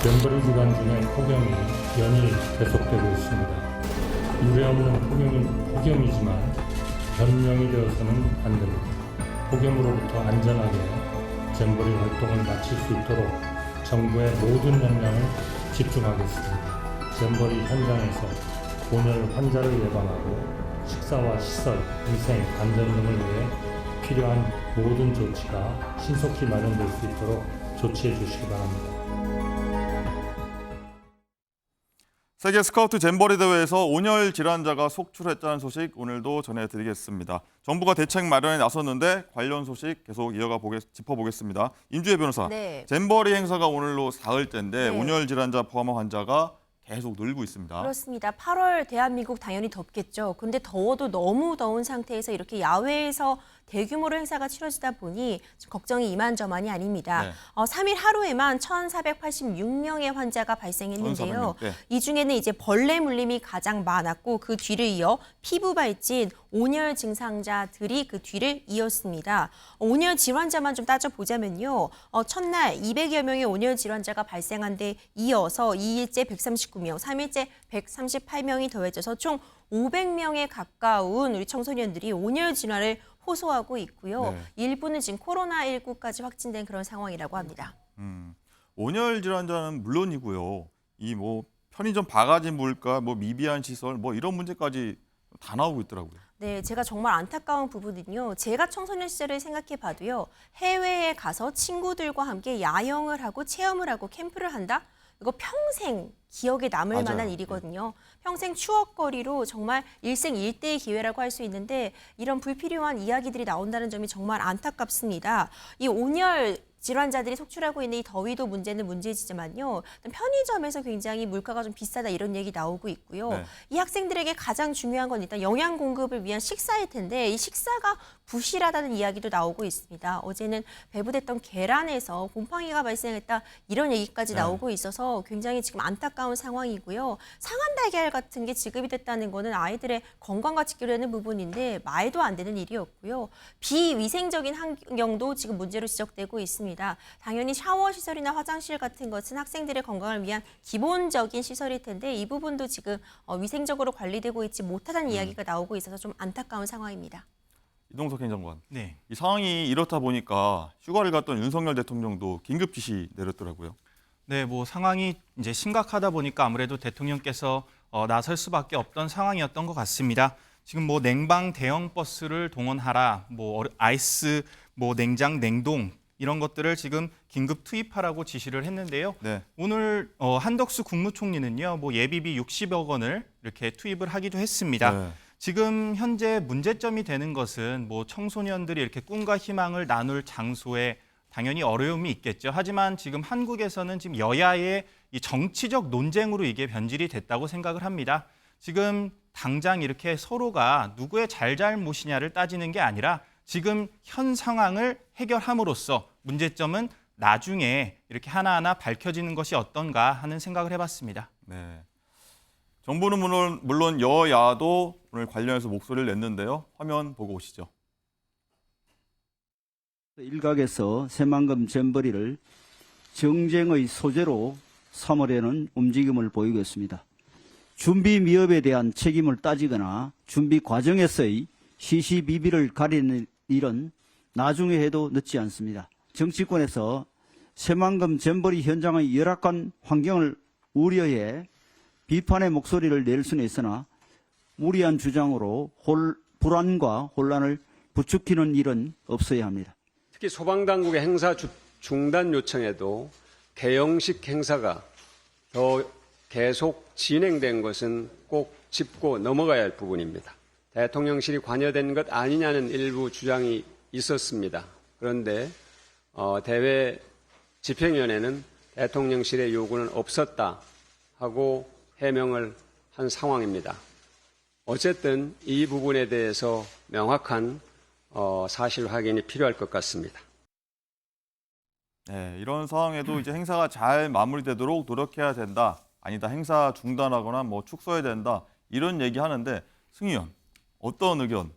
잼버리 기간 중에 폭염이 연일 계속되고 있습니다. 유례없는 폭염이지만 변명이 되어서는 안 됩니다. 폭염으로부터 안전하게 잼버리 활동을 마칠 수 있도록 정부의 모든 역량을 집중하겠습니다. 잼버리 현장에서 온열 환자를 예방하고 식사와 시설, 위생, 안전 등을 위해 필요한 모든 조치가 신속히 마련될 수 있도록 조치해 주시기 바랍니다. 세계 스카우트 잼버리 대회에서 온열 질환자가 속출했다는 소식 오늘도 전해드리겠습니다. 정부가 대책 마련에 나섰는데 관련 소식 계속 짚어보겠습니다. 임주혜 변호사, 네. 잼버리 행사가 오늘로 4일째인데 네. 온열 질환자 포함한 환자가 계속 늘고 있습니다. 그렇습니다. 8월 대한민국 당연히 덥겠죠. 그런데 더워도 너무 더운 상태에서 이렇게 야외에서 대규모로 행사가 치러지다 보니 걱정이 이만저만이 아닙니다. 네. 3일 하루에만 1,486명의 환자가 발생했는데요. 1,486, 네. 이 중에는 이제 벌레 물림이 가장 많았고 그 뒤를 이어 피부 발진, 온열 증상자들이 그 뒤를 이었습니다. 온열 질환자만 좀 따져보자면요. 첫날 200여 명의 온열 질환자가 발생한 데 이어서 2일째 139명, 3일째 138명이 더해져서 총 500명에 가까운 우리 청소년들이 온열 질환을 호소하고 있고요. 네. 일부는 지금 코로나19까지 확진된 그런 상황이라고 합니다. 온열 질환자는 물론이고요. 이 편의점 바가지 물가, 미비한 시설, 이런 문제까지 다 나오고 있더라고요. 네, 제가 정말 안타까운 부분은요. 제가 청소년 시절을 생각해 봐도요. 해외에 가서 친구들과 함께 야영을 하고 체험을 하고 캠프를 한다? 이거 평생 기억에 남을 맞아요. 만한 일이거든요. 평생 추억거리로 정말 일생일대의 기회라고 할 수 있는데 이런 불필요한 이야기들이 나온다는 점이 정말 안타깝습니다. 이 온열 질환자들이 속출하고 있는 이 더위도 문제는 문제지만요. 편의점에서 굉장히 물가가 좀 비싸다 이런 얘기 나오고 있고요. 네. 이 학생들에게 가장 중요한 건 일단 영양 공급을 위한 식사일 텐데 이 식사가 부실하다는 이야기도 나오고 있습니다. 어제는 배부됐던 계란에서 곰팡이가 발생했다 이런 얘기까지 네. 나오고 있어서 굉장히 지금 안타까운 상황이고요. 상한 달걀 같은 게 지급이 됐다는 거는 아이들의 건강과 직결되는 부분인데 말도 안 되는 일이었고요. 비위생적인 환경도 지금 문제로 지적되고 있습니다. 당연히 샤워 시설이나 화장실 같은 것은 학생들의 건강을 위한 기본적인 시설일 텐데 이 부분도 지금 위생적으로 관리되고 있지 못하다는 이야기가 나오고 있어서 좀 안타까운 상황입니다. 이동석 행정관, 네. 이 상황이 이렇다 보니까 휴가를 갔던 윤석열 대통령도 긴급 지시 내렸더라고요. 네, 상황이 이제 심각하다 보니까 아무래도 대통령께서 나설 수밖에 없던 상황이었던 것 같습니다. 지금 냉방 대형 버스를 동원하라, 아이스, 냉장, 냉동 이런 것들을 지금 긴급 투입하라고 지시를 했는데요. 네. 오늘 한덕수 국무총리는요, 예비비 60억 원을 이렇게 투입을 하기도 했습니다. 네. 지금 현재 문제점이 되는 것은 청소년들이 이렇게 꿈과 희망을 나눌 장소에 당연히 어려움이 있겠죠. 하지만 지금 한국에서는 지금 여야의 이 정치적 논쟁으로 이게 변질이 됐다고 생각을 합니다. 지금 당장 이렇게 서로가 누구의 잘잘못이냐를 따지는 게 아니라 지금 현 상황을 해결함으로써 문제점은 나중에 이렇게 하나하나 밝혀지는 것이 어떤가 하는 생각을 해봤습니다. 네. 정부는 물론 여야도 오늘 관련해서 목소리를 냈는데요. 화면 보고 오시죠. 일각에서 새만금 잼버리를 정쟁의 소재로 삼으려는 움직임을 보이고 있습니다. 준비 미흡에 대한 책임을 따지거나 준비 과정에서의 시시비비를 가리는 일은 나중에 해도 늦지 않습니다. 정치권에서 새만금 잼버리 현장의 열악한 환경을 우려해 비판의 목소리를 낼 수는 있으나 무리한 주장으로 불안과 혼란을 부추기는 일은 없어야 합니다. 특히 소방당국의 행사 중단 요청에도 개영식 행사가 더 계속 진행된 것은 꼭 짚고 넘어가야 할 부분입니다. 대통령실이 관여된 것 아니냐는 일부 주장이 있었습니다. 그런데 대회 집행위원회는 대통령실의 요구는 없었다 하고 해명을 한 상황입니다. 어쨌든 이 부분에 대해서 명확한 사실 확인이 필요할 것 같습니다. 네, 이런 상황에도 이제 행사가 잘 마무리되도록 노력해야 된다. 아니다, 행사 중단하거나 축소해야 된다. 이런 얘기하는데 승희 의원, 어떤 의견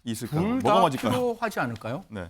있을까요? 둘 뭐가 다 맞을까요? 필요하지 않을까요? 네.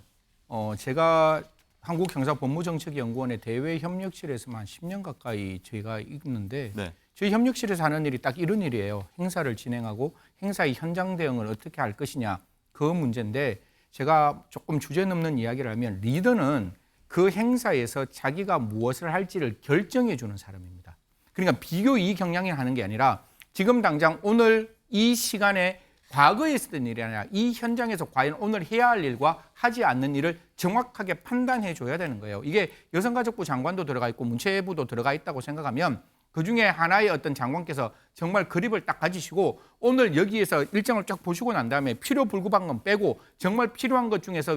제가 한국형사법무정책연구원의 대외협력실에서만 10년 가까이 저희가 있는데 네. 저희 협력실에서 하는 일이 딱 이런 일이에요. 행사를 진행하고 행사의 현장 대응을 어떻게 할 것이냐 그 문제인데 제가 조금 주제 넘는 이야기를 하면 리더는 그 행사에서 자기가 무엇을 할지를 결정해 주는 사람입니다. 그러니까 비교 이익 경향이 하는 게 아니라 지금 당장 오늘 이 시간에 과거에 있었던 일이 아니라 이 현장에서 과연 오늘 해야 할 일과 하지 않는 일을 정확하게 판단해 줘야 되는 거예요. 이게 여성가족부 장관도 들어가 있고 문체부도 들어가 있다고 생각하면 그중에 하나의 어떤 장관께서 정말 그립을 딱 가지시고 오늘 여기에서 일정을 쫙 보시고 난 다음에 필요 불급한 건 빼고 정말 필요한 것 중에서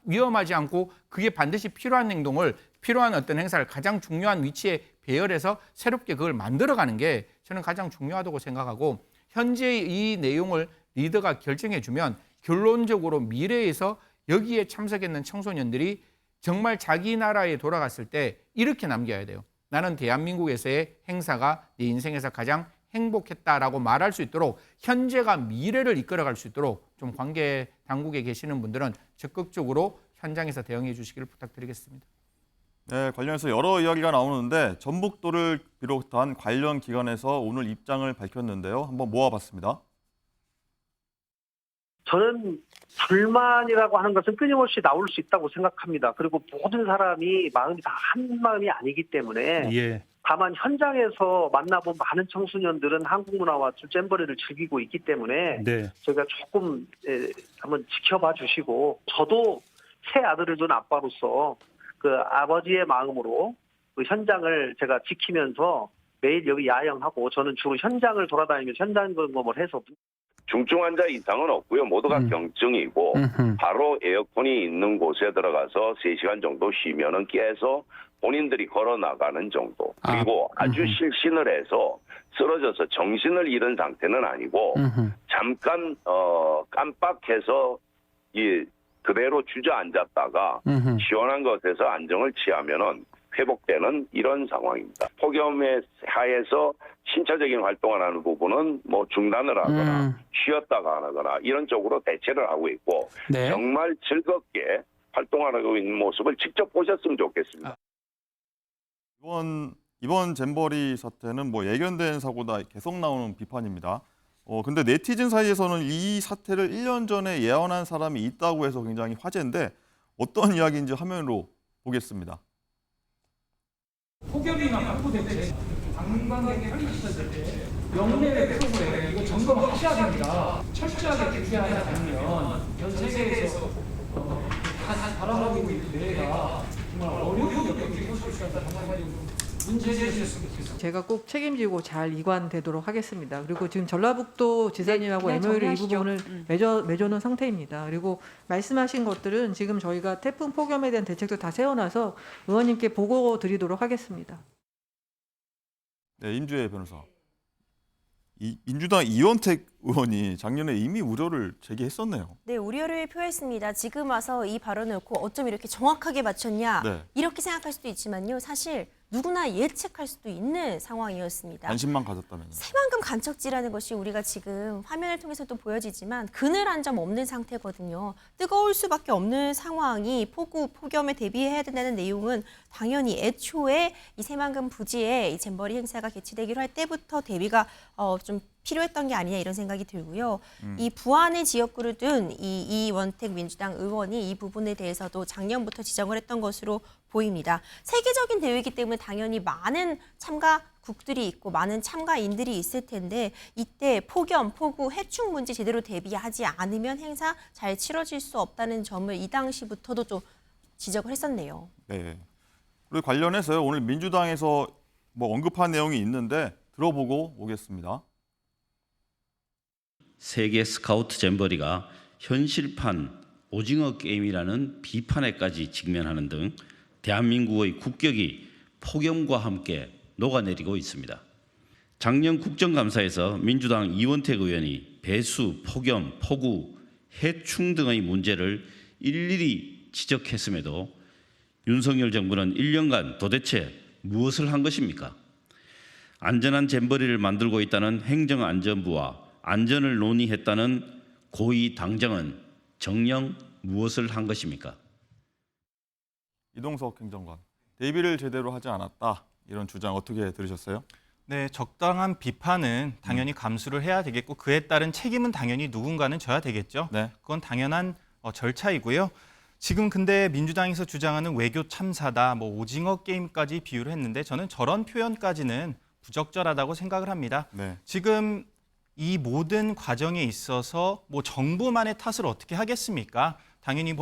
위험하지 않고 그게 반드시 필요한 행동을 필요한 어떤 행사를 가장 중요한 위치에 배열해서 새롭게 그걸 만들어가는 게 저는 가장 중요하다고 생각하고 현재 이 내용을 리더가 결정해 주면 결론적으로 미래에서 여기에 참석했는 청소년들이 정말 자기 나라에 돌아갔을 때 이렇게 남겨야 돼요. 나는 대한민국에서의 행사가 내 인생에서 가장 행복했다라고 말할 수 있도록 현재가 미래를 이끌어갈 수 있도록 좀 관계 당국에 계시는 분들은 적극적으로 현장에서 대응해 주시기를 부탁드리겠습니다. 네, 관련해서 여러 이야기가 나오는데 전북도를 비롯한 관련 기관에서 오늘 입장을 밝혔는데요. 한번 모아봤습니다. 저는 불만이라고 하는 것은 끊임없이 나올 수 있다고 생각합니다. 그리고 모든 사람이 마음이 다 한 마음이 아니기 때문에 다만 현장에서 만나본 많은 청소년들은 한국 문화와 잼버리를 즐기고 있기 때문에 저희가 조금 한번 지켜봐 주시고 저도 새 아들을 둔 아빠로서 그 아버지의 마음으로 그 현장을 제가 지키면서 매일 여기 야영하고 저는 주로 현장을 돌아다니면서 현장 점검을 해서 중증 환자 이상은 없고요. 모두가 경증이고 바로 에어컨이 있는 곳에 들어가서 3시간 정도 쉬면은 깨서 본인들이 걸어 나가는 정도. 그리고 아주 실신을 해서 쓰러져서 정신을 잃은 상태는 아니고 잠깐 깜빡해서 그대로 주저앉았다가 시원한 것에서 안정을 취하면은 회복되는 이런 상황입니다. 폭염에 하에서 신체적인 활동을 하는 부분은 뭐 중단을 하거나 쉬었다가 하거나 이런 쪽으로 대체를 하고 있고 정말 즐겁게 활동하고 있는 모습을 직접 보셨으면 좋겠습니다. 이번 잼버리 사태는 뭐 예견된 사고다 계속 나오는 비판입니다. 근데 네티즌 사이에서는 이 사태를 1년 전에 예언한 사람이 있다고 해서 굉장히 화제인데 어떤 이야기인지 화면으로 보겠습니다. 폭염이나 확보 대책 관광객이 편입했을 때 영내외 프로그램 이거 점검하셔야 됩니다. 철저하게 규제하지 않으면 전 세계에서 바라보고 있는 내가 정말 어려운 역경이 올 수 있다는 생각이 문제제기했으면 좋겠습니다. 제가 꼭 책임지고 잘 이관되도록 하겠습니다. 그리고 지금 전라북도 지사님하고 MOU를 이 부분을 맺어놓은 상태입니다. 그리고 말씀하신 것들은 지금 저희가 태풍 폭염에 대한 대책도 다 세워놔서 의원님께 보고 드리도록 하겠습니다. 네, 임주혜 변호사. 민주당 이원택 의원이 작년에 이미 우려를 제기했었네요. 네, 우려를 표했습니다. 지금 와서 이 발언을 놓고 어쩜 이렇게 정확하게 맞췄냐 네. 이렇게 생각할 수도 있지만요. 사실 누구나 예측할 수도 있는 상황이었습니다. 관심만 가졌다면요. 새만금 간척지라는 것이 우리가 지금 화면을 통해서도 보여지지만 그늘 한 점 없는 상태거든요. 뜨거울 수밖에 없는 상황이 폭염에 대비해야 된다는 내용은 당연히 애초에 이 새만금 부지에 이 잼버리 행사가 개최되기로 할 때부터 대비가 좀 필요했던 게 아니냐 이런 생각이 들고요. 이 부안의 지역구를 둔 이원택 민주당 의원이 이 부분에 대해서도 작년부터 지적을 했던 것으로 보입니다. 세계적인 대회이기 때문에 당연히 많은 참가국들이 있고 많은 참가인들이 있을 텐데 이때 폭염, 폭우, 해충 문제 제대로 대비하지 않으면 행사 잘 치러질 수 없다는 점을 이 당시부터도 좀 지적을 했었네요. 네. 그리고 관련해서요. 오늘 민주당에서 뭐 언급한 내용이 있는데 들어보고 오겠습니다. 세계 스카우트 잼버리가 현실판 오징어 게임이라는 비판에까지 직면하는 등 대한민국의 국격이 폭염과 함께 녹아내리고 있습니다. 작년 국정감사에서 민주당 이원택 의원이 배수, 폭염, 폭우, 해충 등의 문제를 일일이 지적했음에도 윤석열 정부는 1년간 도대체 무엇을 한 것입니까? 안전한 잼버리를 만들고 있다는 행정안전부와 안전을 논의했다는 고위 당정은 정녕 무엇을 한 것입니까? 이동석 행정관, 대비를 제대로 하지 않았다. 이런 주장 어떻게 들으셨어요? 네, 적당한 비판은 당연히 감수를 해야 되겠고 그에 따른 책임은 당연히 누군가는 져야 되겠죠. 네. 그건 당연한 절차이고요. 지금 근데 민주당에서 주장하는 외교 참사다, 뭐 오징어 게임까지 비유를 했는데 저는 저런 표현까지는 부적절하다고 생각을 합니다. 네. 지금 이 모든 과정에 있어서 뭐 정부만의 탓을 어떻게 하겠습니까? 당연히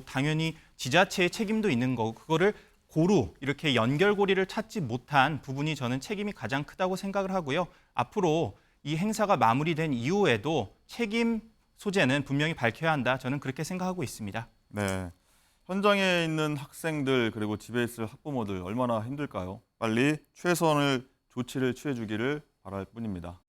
당연히 지자체의 책임도 있는 거고 그거를 고루 이렇게 연결고리를 찾지 못한 부분이 저는 책임이 가장 크다고 생각을 하고요. 앞으로 이 행사가 마무리된 이후에도 책임 소재는 분명히 밝혀야 한다. 저는 그렇게 생각하고 있습니다. 네. 현장에 있는 학생들 그리고 집에 있을 학부모들 얼마나 힘들까요? 빨리 최선의 조치를 취해주기를 바랄 뿐입니다.